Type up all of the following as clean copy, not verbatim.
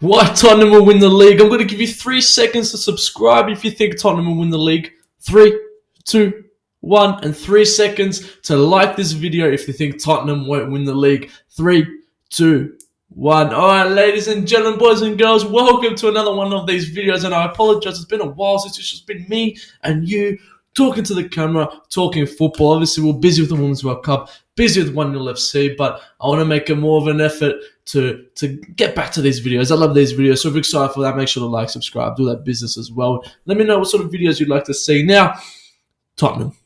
Why Tottenham will win the league? I'm going to give you 3 seconds to subscribe if you think Tottenham will win the league. 3, 2, 1, and 3 seconds to like this video if you think Tottenham won't win the league. 3, 2, 1. Alright, ladies and gentlemen, boys and girls, welcome to another one of these videos. And I apologize, it's been a while since it's just been me and you talking to the camera, talking football. Obviously, we're busy with the Women's World Cup, busy with 1-0 FC, but I want to make more of an effort to get back to these videos. I love these videos, so if you're excited for that, make sure to like, subscribe, do that business as well. Let me know what sort of videos you'd like to see. Now, Tottenham,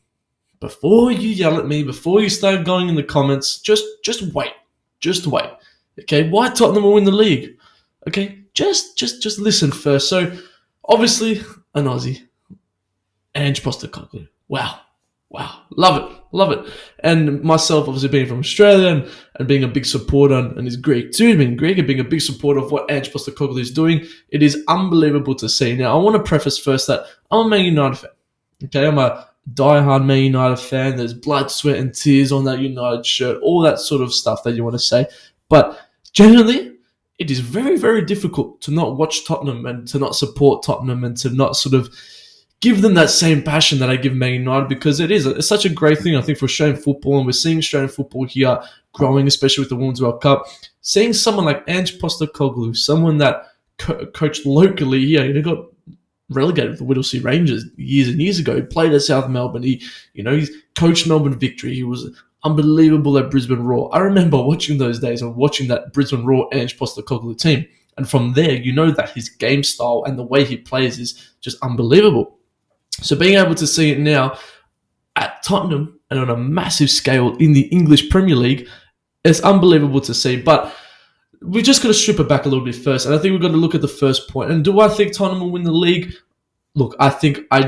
before you yell at me, before you start going in the comments, just wait. Just wait. Okay, why Tottenham will win the league? Okay, just listen first. So, obviously, an Aussie. Ange Postecoglou. Wow. Love it. And myself, obviously being from Australia and being a big supporter, and he's Greek too, being Greek and being a big supporter of what Ange Postecoglou is doing, it is unbelievable to see. Now, I want to preface first that I'm a Man United fan. Okay, I'm a diehard Man United fan. There's blood, sweat, and tears on that United shirt, all that sort of stuff that you want to say. But generally, it is very, very difficult to not watch Tottenham and to not support Tottenham and to not sort of give them that same passion that I give Man United, because it's such a great thing, I think, for Australian football, and we're seeing Australian football here growing, especially with the Women's World Cup. Seeing someone like Ange Postecoglou, someone that coached locally here, he got relegated with the Whittlesea Rangers years and years ago. He played at South Melbourne. He's coached Melbourne Victory. He was unbelievable at Brisbane Roar. I remember watching those days and watching that Brisbane Roar Ange Postecoglou team. And from there, you know that his game style and the way he plays is just unbelievable. So being able to see it now at Tottenham and on a massive scale in the English Premier League, it's unbelievable to see. But we've just got to strip it back a little bit first. And I think we've got to look at the first point. And do I think Tottenham will win the league? Look, I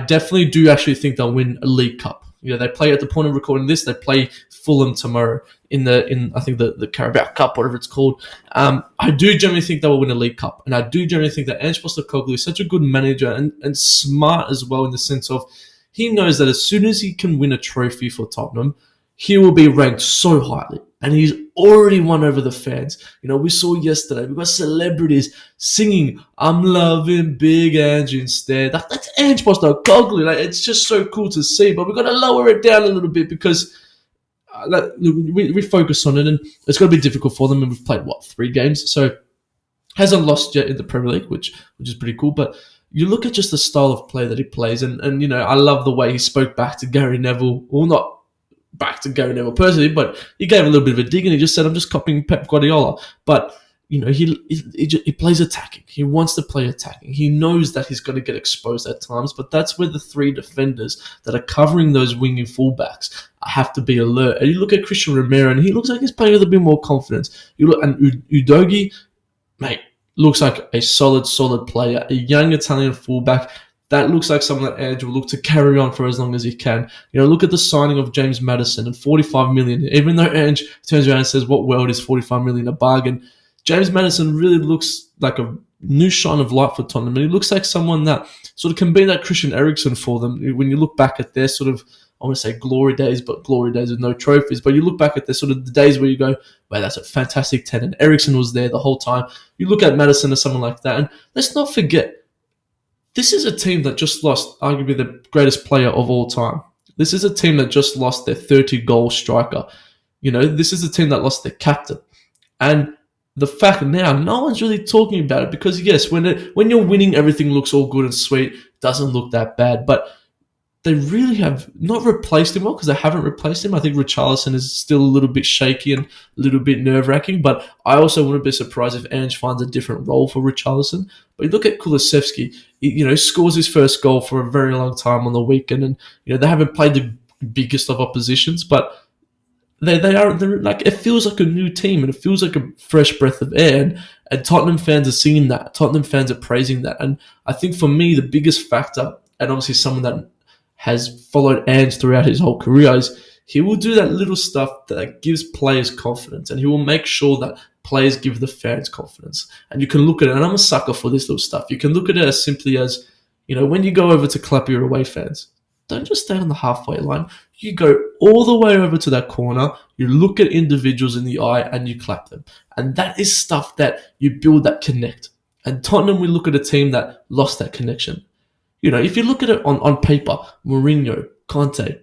definitely do actually think they'll win a League Cup. You know, they play at the point of recording this, they play Fulham tomorrow in I think the Carabao Cup, whatever it's called. I do generally think they will win a League Cup, and I do generally think that Ange Postecoglou is such a good manager and smart as well, in the sense of he knows that as soon as he can win a trophy for Tottenham, he will be ranked so highly. And he's already won over the fans. You know, we saw yesterday, we got celebrities singing, "I'm loving Big Ange instead." That's Ange Postecoglou. Like, it's just so cool to see. But we've got to lower it down a little bit, because we focus on it, and it's going to be difficult for them. And we've played, 3 games? So hasn't lost yet in the Premier League, which is pretty cool. But you look at just the style of play that he plays, and you know, I love the way he spoke back to Gary Neville. Well, not back to Gary Neville personally, but he gave a little bit of a dig, and he just said, "I'm just copying Pep Guardiola." But you know, he plays attacking. He wants to play attacking. He knows that he's going to get exposed at times, but that's where the 3 defenders that are covering those winging fullbacks have to be alert. And you look at Christian Romero, and he looks like he's playing with a bit more confidence. You look, and Udogie, mate, looks like a solid player, a young Italian fullback. That looks like someone that Ange will look to carry on for as long as he can. You know, look at the signing of James Maddison and 45 million. Even though Ange turns around and says, "What world is 45 million a bargain?" James Maddison really looks like a new shine of light for Tottenham, and he looks like someone that sort of can be that Christian Eriksen for them. When you look back at their sort of, I want to say glory days, but glory days with no trophies. But you look back at their sort of the days where you go, "Wow, that's a fantastic 10." And Eriksen was there the whole time. You look at Maddison as someone like that, and let's not forget, this is a team that just lost arguably the greatest player of all time. This is a team that just lost their 30-goal striker. You know, this is a team that lost their captain. And the fact now, no one's really talking about it, because yes, when you're winning, everything looks all good and sweet. It doesn't look that bad. But they really have not replaced him well, because they haven't replaced him. I think Richarlison is still a little bit shaky and a little bit nerve-wracking, but I also wouldn't be surprised if Ange finds a different role for Richarlison. But you look at Kulusevski, scores his first goal for a very long time on the weekend, and they haven't played the biggest of oppositions, but they're like, it feels like a new team, and it feels like a fresh breath of air, and Tottenham fans are seeing that. Tottenham fans are praising that, and I think for me the biggest factor, and obviously someone that has followed Ange throughout his whole career, is he will do that little stuff that gives players confidence, and he will make sure that players give the fans confidence. And you can look at it, and I'm a sucker for this little stuff. You can look at it as simply as, when you go over to clap your away fans, don't just stay on the halfway line. You go all the way over to that corner, you look at individuals in the eye, and you clap them. And that is stuff that you build that connect. And Tottenham, we look at a team that lost that connection. You know, if you look at it on paper, Mourinho, Conte,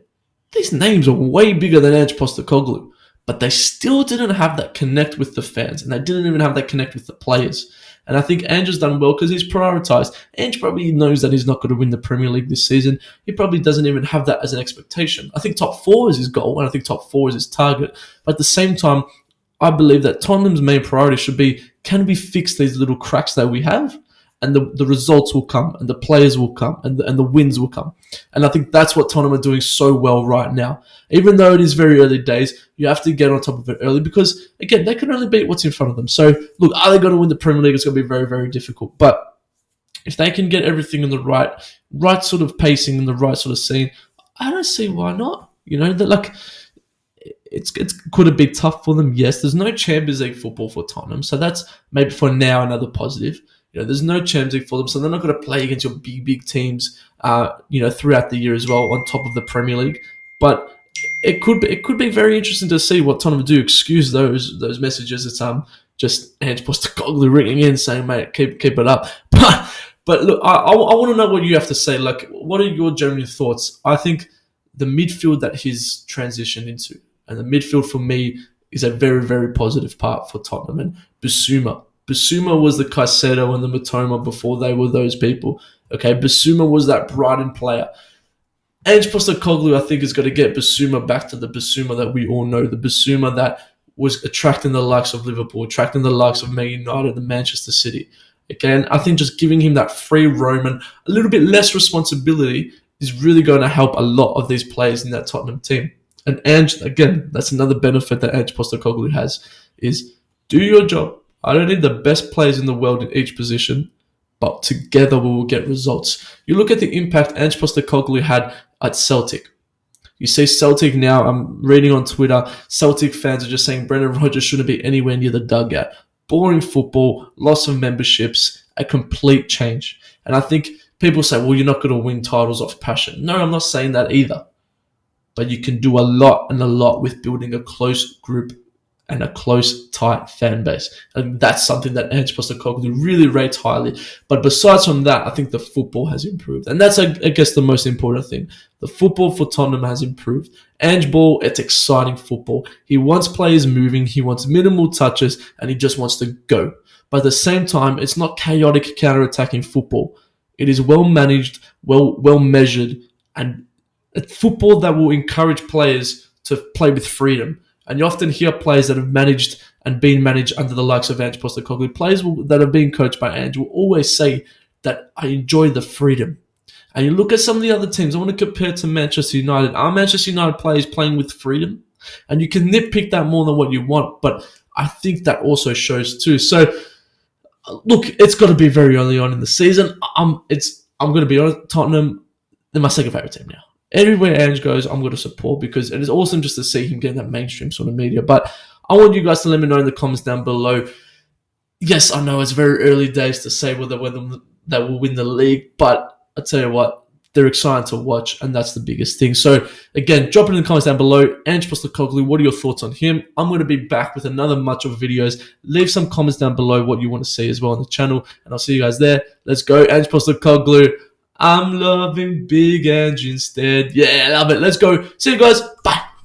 these names are way bigger than Ange Postecoglou, but they still didn't have that connect with the fans, and they didn't even have that connect with the players. And I think Ange has done well because he's prioritised. Ange probably knows that he's not going to win the Premier League this season. He probably doesn't even have that as an expectation. I think top 4 is his goal, and I think top 4 is his target. But at the same time, I believe that Tottenham's main priority should be, can we fix these little cracks that we have? And the results will come, and the players will come, and the wins will come. And I think that's what Tottenham are doing so well right now. Even though it is very early days, you have to get on top of it early because, again, they can only beat what's in front of them. So, look, are they going to win the Premier League? It's going to be very, very difficult. But if they can get everything in the right sort of pacing and the right sort of scene, I don't see why not. You know, that like it's could it be tough for them? Yes, there's no Champions League football for Tottenham, so that's maybe for now another positive. You know, there's no Champions League for them, so they're not going to play against your big teams, throughout the year as well, on top of the Premier League. But it could be very interesting to see what Tottenham do. Excuse those messages. It's just Ange Postecoglou ringing in saying, "Mate, keep it up." But look, I want to know what you have to say. Like, what are your genuine thoughts? I think the midfield that he's transitioned into, and the midfield for me is a very, very positive part for Tottenham. And Bissouma was the Caicedo and the Mitoma before they were those people. Okay, Bissouma was that Brighton player. Ange Postecoglou, I think, is going to get Bissouma back to the Bissouma that we all know, the Bissouma that was attracting the likes of Liverpool, attracting the likes of Man United and Manchester City. Again, I think just giving him that free roam and a little bit less responsibility is really going to help a lot of these players in that Tottenham team. And Ange, again, that's another benefit that Ange Postecoglou has, is do your job. I don't need the best players in the world in each position, but together we will get results. You look at the impact Ange Postecoglou had at Celtic. You see Celtic now, I'm reading on Twitter, Celtic fans are just saying Brendan Rodgers shouldn't be anywhere near the dugout. Boring football, loss of memberships, a complete change. And I think people say, well, you're not going to win titles off passion. No, I'm not saying that either. But you can do a lot with building a close group and a close, tight fan base. And that's something that Ange Postecoglou really rates highly. But besides from that, I think the football has improved. And that's, I guess, the most important thing. The football for Tottenham has improved. Ange Ball, it's exciting football. He wants players moving, he wants minimal touches, and he just wants to go. But at the same time, it's not chaotic counter-attacking football. It is well managed, well measured, and a football that will encourage players to play with freedom. And you often hear players that have managed and been managed under the likes of Ange Postecoglou, players that have been coached by Ange will always say that I enjoy the freedom. And you look at some of the other teams, I want to compare to Manchester United. Are Manchester United players playing with freedom? And you can nitpick that more than what you want, but I think that also shows too. So, look, it's got to be very early on in the season. I'm going to be honest, Tottenham, they're my second favourite team now. Everywhere Ange goes, I'm going to support because it is awesome just to see him getting that mainstream sort of media. But I want you guys to let me know in the comments down below. Yes, I know it's very early days to say whether they will win the league, but I tell you what, they're exciting to watch, and that's the biggest thing. So again, drop it in the comments down below. Ange Postecoglou, what are your thoughts on him? I'm going to be back with another match of videos. Leave some comments down below what you want to see as well on the channel, and I'll see you guys there. Let's go, Ange Postecoglou. I'm loving Big Ange instead. Yeah, I love it. Let's go. See you guys. Bye.